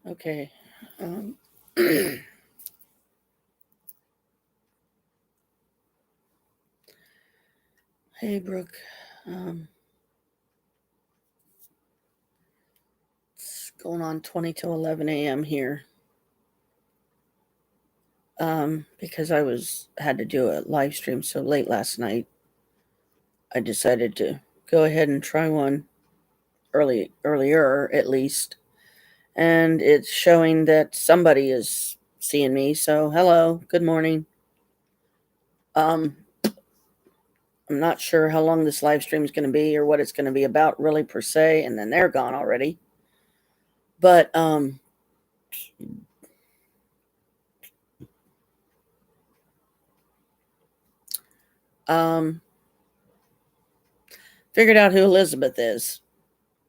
Okay. Hey, Brooke. It's going on 20 to 11 a.m. here. Because I had to do a live stream so late last night, I decided to go ahead and try one earlier at least. And it's showing that somebody is seeing me. So, hello, good morning. I'm not sure how long this live stream is going to be or what it's going to be about, really, per se. And then they're gone already. But figured out who Elizabeth is.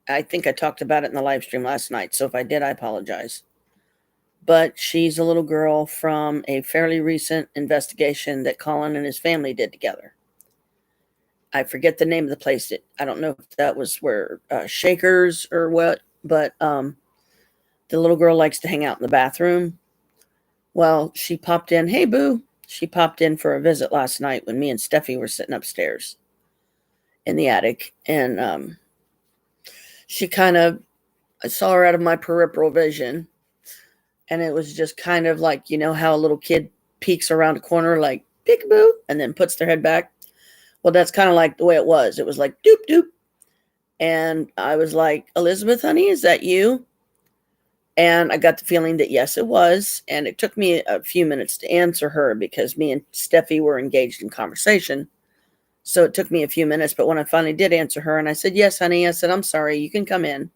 I think I talked about it in the live stream last night. So if I did, I apologize. But she's a little girl from a fairly recent investigation that Colin and his family did together. I forget the name of the place. I don't know if that was where Shakers or what, but the little girl likes to hang out in the bathroom. Well, she popped in. Hey, boo. She popped in for a visit last night when me and Steffi were sitting upstairs in the attic. And she I saw her out of my peripheral vision. And it was just kind of like, you know, how a little kid peeks around a corner like, peekaboo, and then puts their head back. Well, that's kind of like the way it was. It was like, doop, doop. And I was like, Elizabeth, honey, is that you? And I got the feeling that, yes, it was. And it took me a few minutes to answer her because me and Steffi were engaged in conversation. So it took me a few minutes. But when I finally did answer her and I said, yes, honey, I said, I'm sorry, you can come in.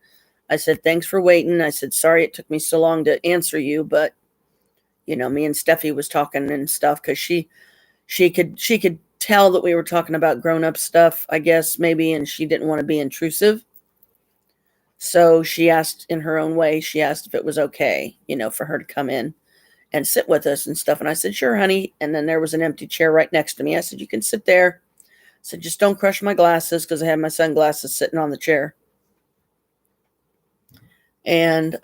I said, thanks for waiting. I said, sorry it took me so long to answer you. But, you know, me and Steffi was talking and stuff because she could tell that we were talking about grown-up stuff, I guess, maybe, and she didn't want to be intrusive. So she asked in her own way, she asked if it was okay, you know, for her to come in and sit with us and stuff. And I said, sure, honey. And then there was an empty chair right next to me. I said, you can sit there. I said, just don't crush my glasses because I had my sunglasses sitting on the chair. And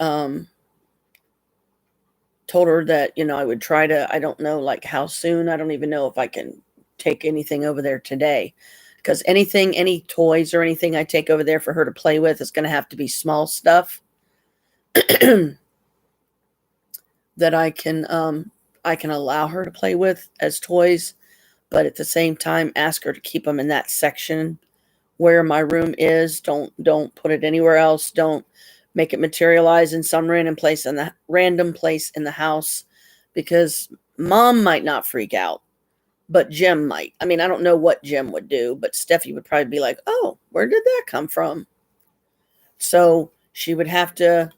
told her that, you know, I would try to, I don't know, like how soon. I don't even know if I can take anything over there today. Because any toys or anything I take over there for her to play with is going to have to be small stuff that I can allow her to play with as toys, but at the same time ask her to keep them in that section where my room is. Don't put it anywhere else. Don't make it materialize in some random place in the house, because Mom might not freak out. But Jim might. I mean, I don't know what Jim would do, but Steffi would probably be like, oh, where did that come from? So she would have to,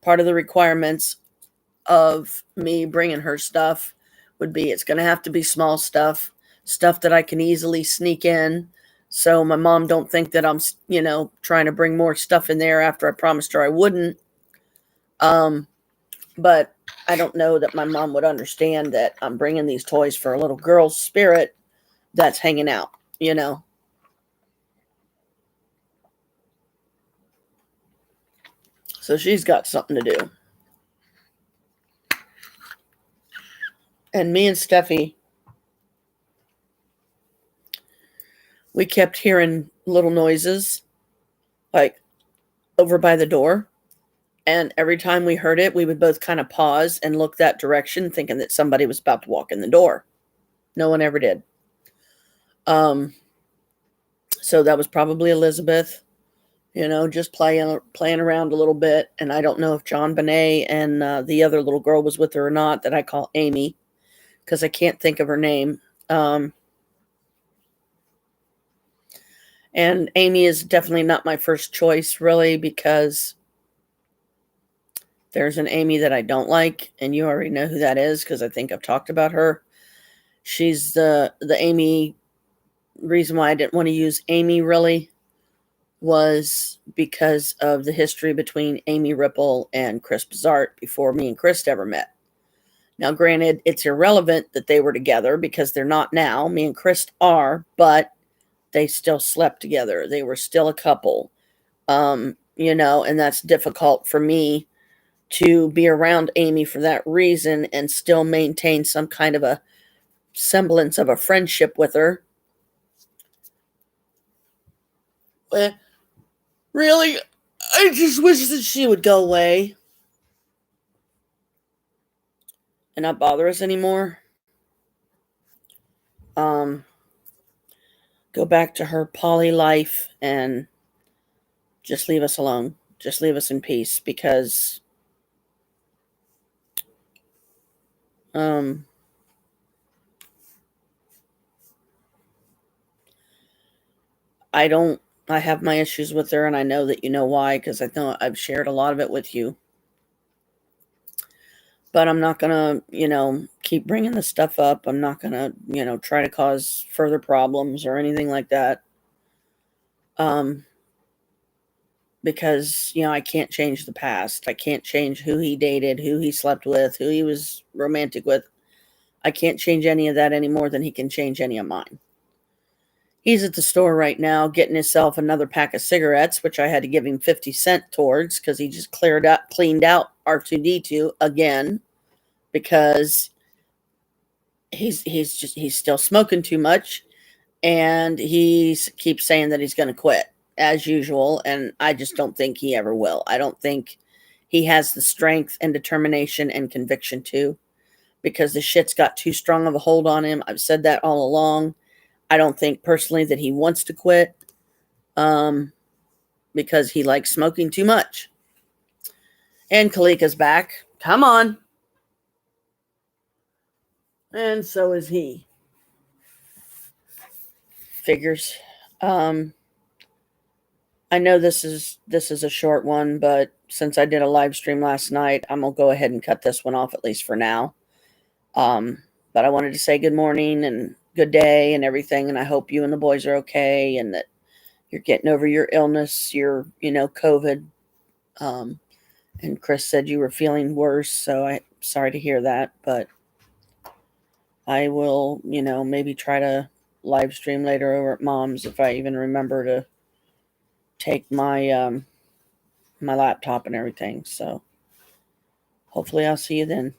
part of the requirements of me bringing her stuff would be it's going to have to be small stuff that I can easily sneak in. So my mom don't think that I'm, you know, trying to bring more stuff in there after I promised her I wouldn't. But I don't know that my mom would understand that I'm bringing these toys for a little girl's spirit that's hanging out, you know. So she's got something to do. And me and Steffi, we kept hearing little noises, like over by the door. And every time we heard it, we would both kind of pause and look that direction, thinking that somebody was about to walk in the door. No one ever did. So that was probably Elizabeth, you know, just playing around a little bit. And I don't know if John Bonet and the other little girl was with her or not, that I call Amy, because I can't think of her name. And Amy is definitely not my first choice, really, because there's an Amy that I don't like, and you already know who that is because I think I've talked about her. She's the Amy. Reason why I didn't want to use Amy really was because of the history between Amy Ripple and Chris Bizart before me and Chris ever met. Now, granted, it's irrelevant that they were together because they're not now. Me and Chris are, but they still slept together. They were still a couple, you know, and that's difficult for me to be around Amy for that reason and still maintain some kind of a semblance of a friendship with her. But really, I just wish that she would go away and not bother us anymore. Go back to her poly life and just leave us alone. Just leave us in peace, because I have my issues with her, and I know that you know why, because I know I've shared a lot of it with you. But I'm not gonna, keep bringing this stuff up. I'm not gonna, try to cause further problems or anything like that. Because, I can't change the past. I can't change who he dated, who he slept with, who he was romantic with. I can't change any of that any more than he can change any of mine. He's at the store right now getting himself another pack of cigarettes, which I had to give him 50 cents towards, because he just cleaned out R2D2 again, because he's still smoking too much, and he keeps saying that he's going to quit as usual, and I just don't think he ever will. I don't think he has the strength and determination and conviction to, because the shit's got too strong of a hold on him. I've said that all along. I don't think personally that he wants to quit, because he likes smoking too much. And Kalika's back. Come on. And so is he. Figures. I know this is a short one, but since I did a live stream last night, I'm gonna go ahead and cut this one off, at least for now. But I wanted to say good morning and good day and everything, and I hope you and the boys are okay, and that you're getting over your illness, your COVID. And Chris said you were feeling worse, so I'm sorry to hear that, but I will, maybe try to live stream later over at Mom's, if I even remember to take my my laptop and everything. So hopefully I'll see you then.